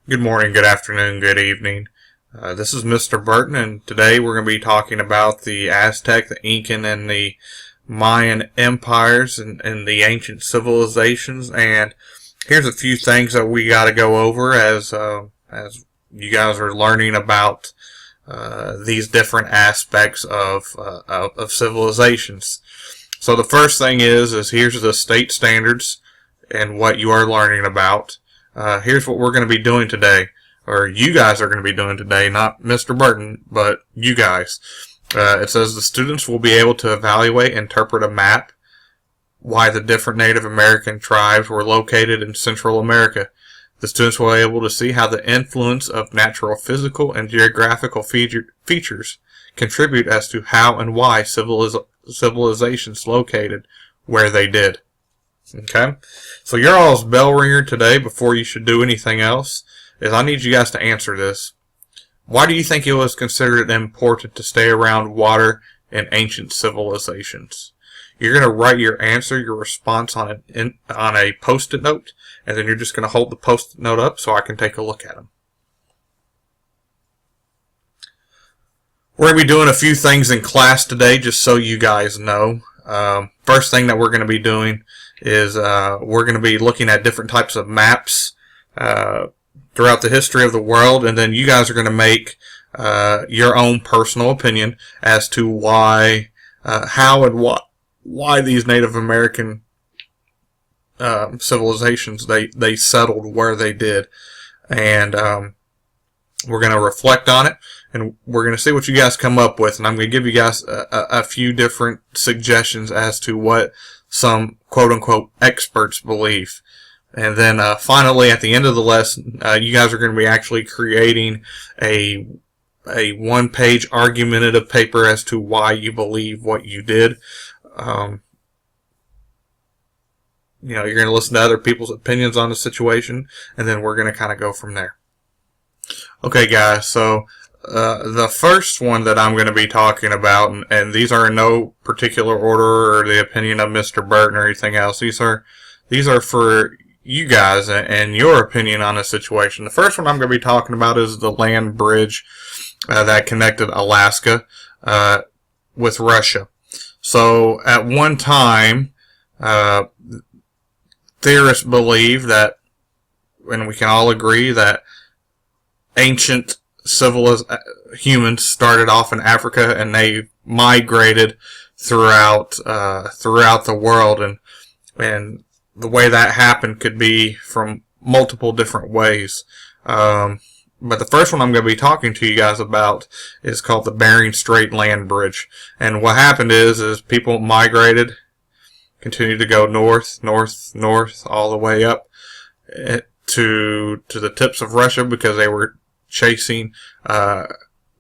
Good morning, good afternoon, good evening. This is Mr. Burton, and today we're going to be talking about the Aztec, the Incan, and the Mayan empires and the ancient civilizations. And here's a few things that we got to go over as you guys are learning about these different aspects of civilizations. So the first thing is here's the state standards and what you are learning about. Here's what we're going to be doing today, or you guys are going to be doing today, not Mr. Burton, but you guys. It says the students will be able to evaluate and interpret a map, why the different Native American tribes were located in Central America. The students will be able to see how the influence of natural physical and geographical features contribute as to how and why civilizations located where they did. Okay, so your all's bell ringer today, before you should do anything else, is I need you guys to answer this. Why do you think it was considered important to stay around water in ancient civilizations? You're going to write your answer, your response on a post-it note, and then you're just going to hold the post-it note up so I can take a look at them. We're going to be doing a few things in class today, just so you guys know. First thing that we're going to be doing is we're going to be looking at different types of maps throughout the history of the world, and then you guys are going to make your own personal opinion as to why, how and why these Native American civilizations they settled where they did, and we're going to reflect on it, and we're going to see what you guys come up with, and I'm going to give you guys a few different suggestions as to what some quote-unquote experts believe. And then finally, at the end of the lesson, you guys are going to be actually creating a one-page argumentative paper as to why you believe what you did. You're going to listen to other people's opinions on the situation, and then we're going to kind of go from there. Okay, guys, so the first one that I'm going to be talking about, and these are in no particular order or the opinion of Mr. Burton or anything else. These are for you guys and your opinion on the situation. The first one I'm going to be talking about is the land bridge that connected Alaska with Russia. So at one time, theorists believe that, and we can all agree that ancient humans started off in Africa and they migrated throughout the world, and the way that happened could be from multiple different ways. But the first one I'm going to be talking to you guys about is called the Bering Strait Land Bridge. And what happened is people migrated, continued to go north, all the way up to the tips of Russia because they were chasing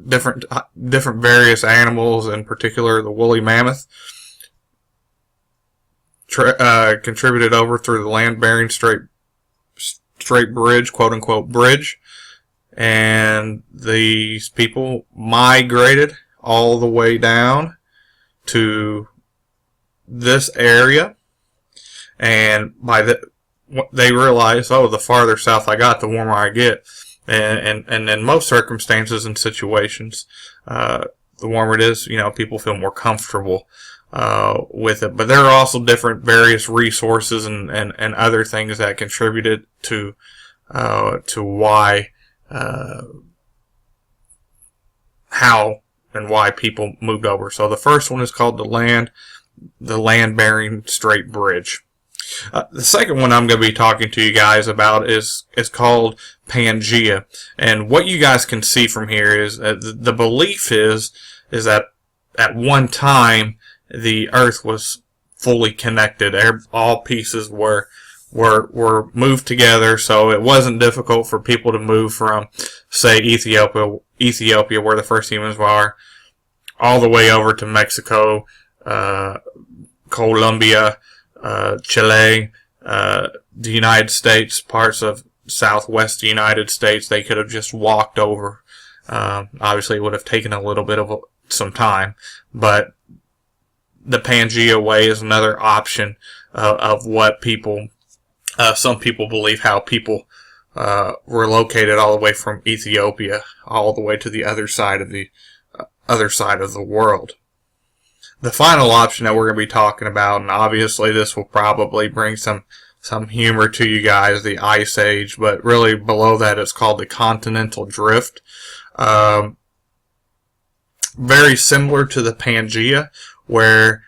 different various animals, in particular the woolly mammoth. Contributed over through the land Bering Strait Bridge, quote unquote bridge, and these people migrated all the way down to this area, and they realized, oh, the farther south I got, the warmer I get. And in most circumstances and situations, the warmer it is, people feel more comfortable with it. But there are also various resources and other things that contributed to why, how and why people moved over. So the first one is called the land Bering Strait Bridge. The second one I'm going to be talking to you guys about is called Pangea. And what you guys can see from here is the belief is that at one time the Earth was fully connected. All pieces were moved together, so it wasn't difficult for people to move from, say, Ethiopia, where the first humans were, all the way over to Mexico, Colombia, Chile, the United States, parts of southwest United States. They could have just walked over. Obviously, it would have taken a little bit of some time, but the Pangea Way is another option of what some people believe how people were located all the way from Ethiopia all the way to the other side of the world. The final option that we're going to be talking about, and obviously this will probably bring some humor to you guys, the Ice Age, but really below that it's called the continental drift. Very similar to the Pangea, where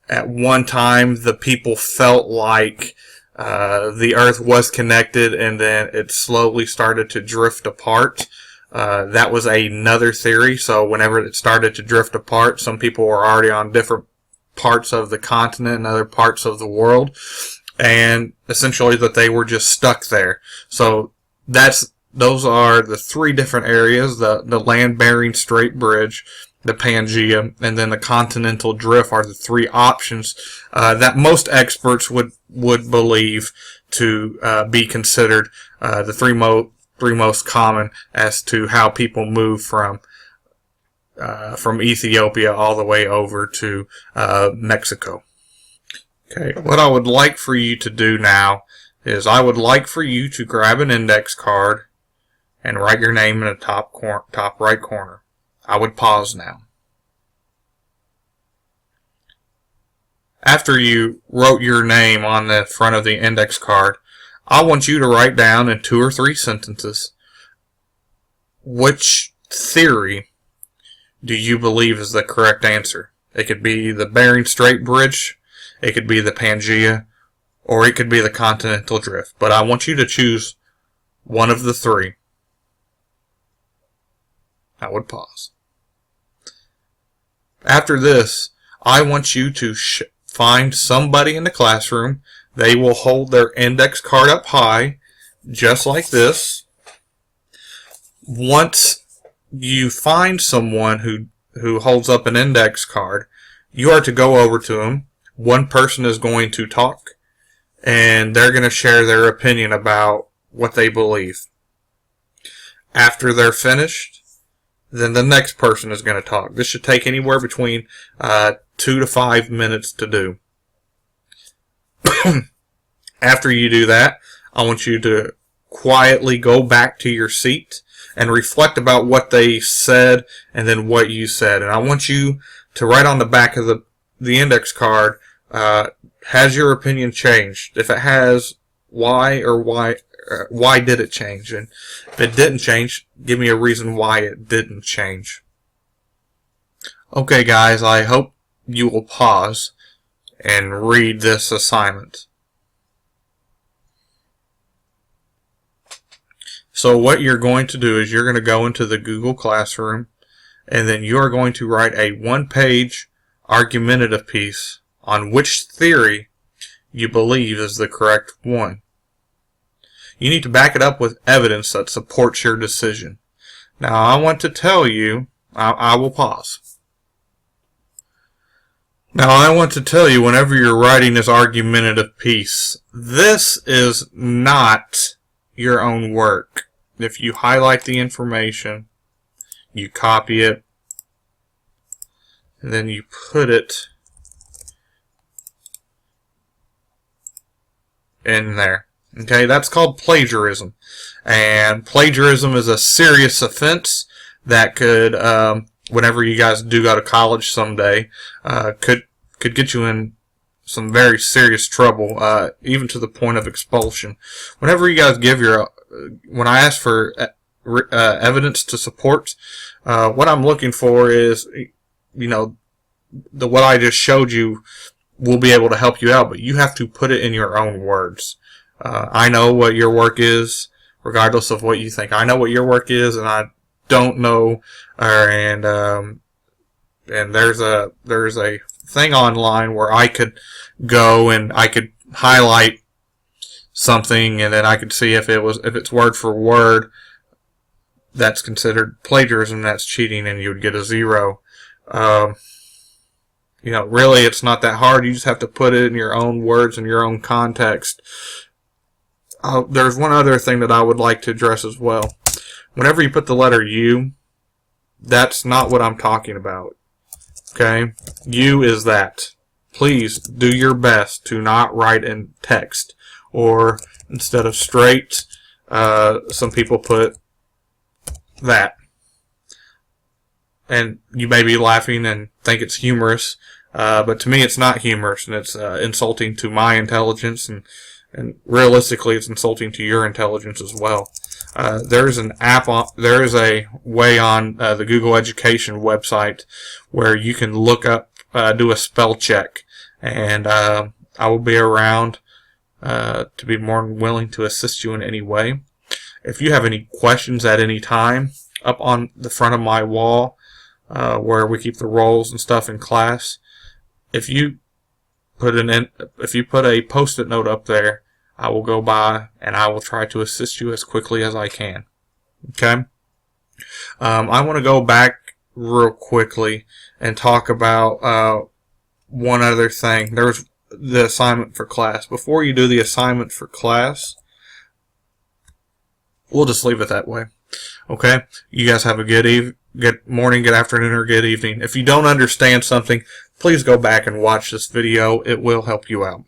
at one time the people felt like the Earth was connected, and then it slowly started to drift apart. That was another theory. So whenever it started to drift apart, some people were already on different parts of the continent and other parts of the world, and essentially that they were just stuck there. So those are the three different areas: the land-bearing Strait Bridge, the Pangea, and then the continental drift are the three options that most experts would believe to be considered the three most common as to how people move from Ethiopia all the way over to Mexico. Okay, what I would like for you to do now is I would like for you to grab an index card and write your name in the top right corner. I would pause now. After you wrote your name on the front of the index card, I want you to write down in 2 or 3 sentences which theory do you believe is the correct answer. It could be the Bering Strait Bridge, it could be the Pangea, or it could be the continental drift. But I want you to choose one of the 3. I would pause. After this, I want you to find somebody in the classroom. They will hold their index card up high, just like this. Once you find someone who holds up an index card, you are to go over to them. One person is going to talk, and they're going to share their opinion about what they believe. After they're finished, then the next person is going to talk. This should take anywhere between 2 to 5 minutes to do. After you do that, I want you to quietly go back to your seat and reflect about what they said and then what you said. And I want you to write on the back of the index card, has your opinion changed? If it has, why did it change? And if it didn't change, give me a reason why it didn't change. Okay, guys, I hope you will pause and read this assignment. So what you're going to do is you're going to go into the Google Classroom, and then you are going to write a 1-page argumentative piece on which theory you believe is the correct one. You need to back it up with evidence that supports your decision. Now, I want to tell you, I will pause. Now, I want to tell you, whenever you're writing this argumentative piece, this is not your own work. If you highlight the information, you copy it, and then you put it in there. Okay, that's called plagiarism. And plagiarism is a serious offense that could, whenever you guys do go to college someday, could get you in some very serious trouble, even to the point of expulsion. Whenever you guys give when I ask for evidence to support, what I'm looking for is, what I just showed you will be able to help you out, but you have to put it in your own words. I know what your work is, regardless of what you think. I know what your work is, and I don't know, and there's a thing online where I could go and I could highlight something, and then I could see if it's word for word, that's considered plagiarism, that's cheating, and you would get a 0. Really, it's not that hard. You just have to put it in your own words and your own context. There's one other thing that I would like to address as well. Whenever you put the letter U, that's not what I'm talking about. Okay? U is that. Please do your best to not write in text. Or instead of straight, Some people put that. And you may be laughing and think it's humorous, but to me it's not humorous, and it's insulting to my intelligence, and realistically it's insulting to your intelligence as well. There's an app on, there is a way on the Google Education website where you can look up, do a spell check, and I will be around to be more than willing to assist you in any way. If you have any questions at any time, up on the front of my wall, where we keep the rolls and stuff in class, if you put a post-it note up there, I will go by and I will try to assist you as quickly as I can. Okay? I want to go back real quickly and talk about one other thing. There's the assignment for class. Before you do the assignment for class, we'll just leave it that way. Okay? You guys have a good morning, good afternoon, or good evening. If you don't understand something, please go back and watch this video. It will help you out.